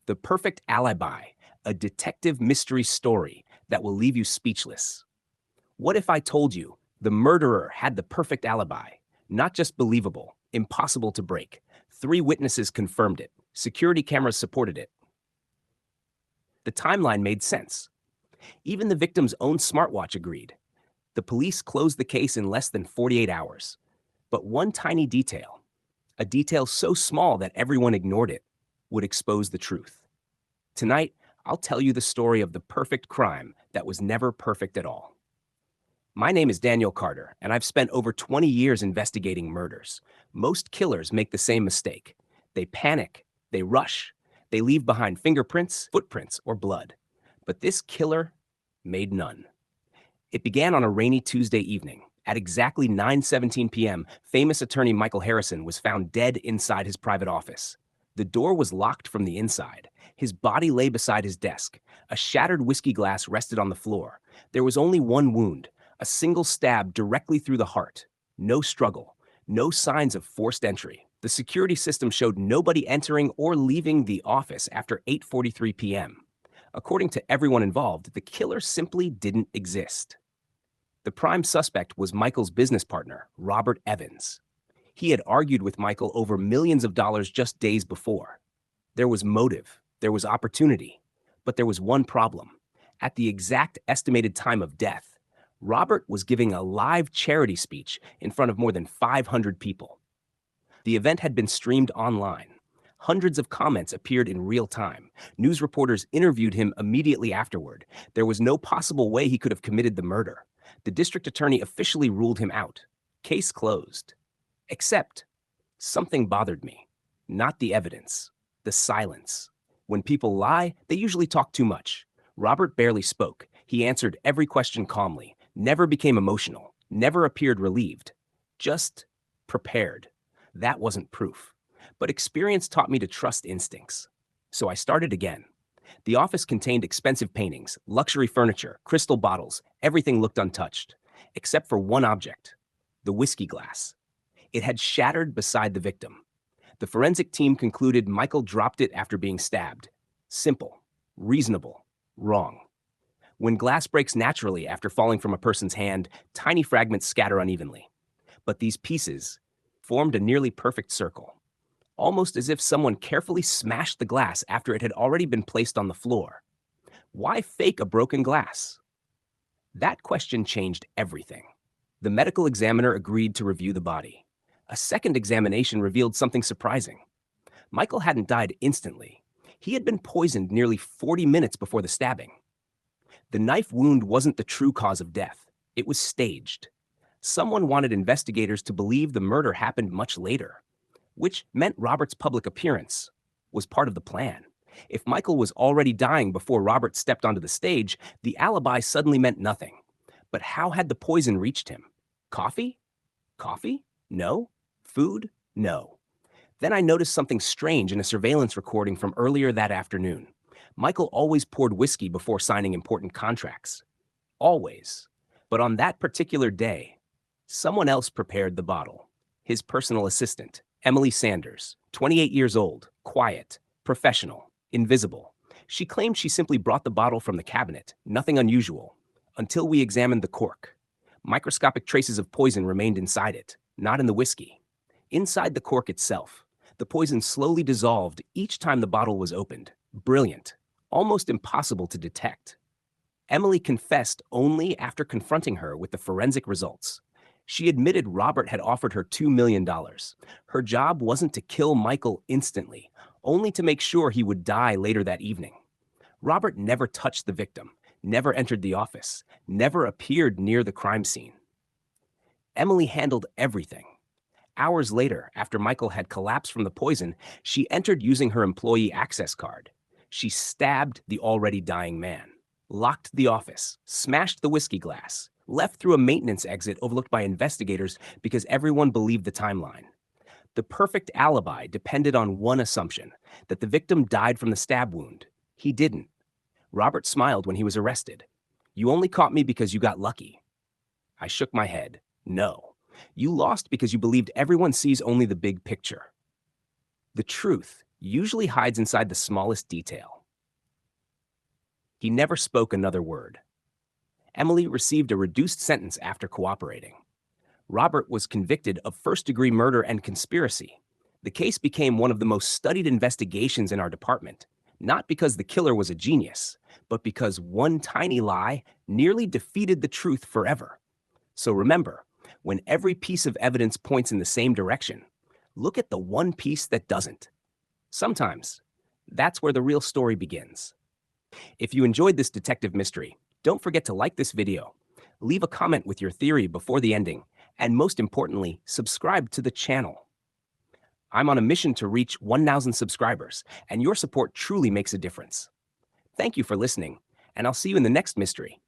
The Perfect Alibi, a detective mystery story that will leave you speechless. What if I told you the murderer had the perfect alibi? Not just believable, impossible to break. 3 witnesses confirmed it. Security cameras supported it. The timeline made sense. Even the victim's own smartwatch agreed. The police closed the case in less than 48 hours. But one tiny detail, a detail so small that everyone ignored it, would expose the truth. Tonight, I'll tell you the story of the perfect crime that was never perfect at all. My name is Daniel Carter, and I've spent over 20 years investigating murders. Most killers make the same mistake. They panic, they rush, they leave behind fingerprints, footprints, or blood. But this killer made none. It began on a rainy Tuesday evening. At exactly 9:17 p.m., famous attorney Michael Harrison was found dead inside his private office. The door was locked from the inside. His body lay beside his desk. A shattered whiskey glass rested on the floor. There was only one wound, a single stab directly through the heart. No struggle, no signs of forced entry. The security system showed nobody entering or leaving the office after 8:43 p.m. According to everyone involved, the killer simply didn't exist. The prime suspect was Michael's business partner, Robert Evans. He had argued with Michael over millions of dollars just days before. There was motive, there was opportunity, but there was one problem. At the exact estimated time of death, Robert was giving a live charity speech in front of more than 500 people. The event had been streamed online. Hundreds of comments appeared in real time. News reporters interviewed him immediately afterward. There was no possible way he could have committed the murder. The district attorney officially ruled him out. Case closed. Except, something bothered me. Not the evidence, the silence. When people lie, they usually talk too much. Robert barely spoke. He answered every question calmly, never became emotional, never appeared relieved. Just prepared. That wasn't proof. But experience taught me to trust instincts. So I started again. The office contained expensive paintings, luxury furniture, crystal bottles. Everything looked untouched, except for one object, the whiskey glass. It had shattered beside the victim. The forensic team concluded Michael dropped it after being stabbed. Simple, reasonable, wrong. When glass breaks naturally after falling from a person's hand, tiny fragments scatter unevenly. But these pieces formed a nearly perfect circle, almost as if someone carefully smashed the glass after it had already been placed on the floor. Why fake a broken glass? That question changed everything. The medical examiner agreed to review the body. A second examination revealed something surprising. Michael hadn't died instantly. He had been poisoned nearly 40 minutes before the stabbing. The knife wound wasn't the true cause of death. It was staged. Someone wanted investigators to believe the murder happened much later, which meant Robert's public appearance was part of the plan. If Michael was already dying before Robert stepped onto the stage, the alibi suddenly meant nothing. But how had the poison reached him? Coffee? Coffee? No. Food? No. Then I noticed something strange in a surveillance recording from earlier that afternoon. Michael always poured whiskey before signing important contracts. Always. But on that particular day, someone else prepared the bottle. His personal assistant, Emily Sanders, 28 years old, quiet, professional, invisible. She claimed she simply brought the bottle from the cabinet, nothing unusual, until we examined the cork. Microscopic traces of poison remained inside it, not in the whiskey. Inside the cork itself, the poison slowly dissolved each time the bottle was opened. Brilliant, almost impossible to detect. Emily confessed only after confronting her with the forensic results. She admitted Robert had offered her $2 million. Her job wasn't to kill Michael instantly, only to make sure he would die later that evening. Robert never touched the victim, never entered the office, never appeared near the crime scene. Emily handled everything. Hours later, after Michael had collapsed from the poison, she entered using her employee access card. She stabbed the already dying man, locked the office, smashed the whiskey glass, left through a maintenance exit overlooked by investigators because everyone believed the timeline. The perfect alibi depended on one assumption, that the victim died from the stab wound. He didn't. Robert smiled when he was arrested. "You only caught me because you got lucky." I shook my head. No. You lost because you believed everyone sees only the big picture. The truth usually hides inside the smallest detail. He never spoke another word. Emily received a reduced sentence after cooperating. Robert was convicted of first-degree murder and conspiracy. The case became one of the most studied investigations in our department, not because the killer was a genius, but because one tiny lie nearly defeated the truth forever. So remember, when every piece of evidence points in the same direction, look at the one piece that doesn't. Sometimes, that's where the real story begins. If you enjoyed this detective mystery, don't forget to like this video, leave a comment with your theory before the ending, and most importantly, subscribe to the channel. I'm on a mission to reach 1,000 subscribers, and your support truly makes a difference. Thank you for listening, and I'll see you in the next mystery.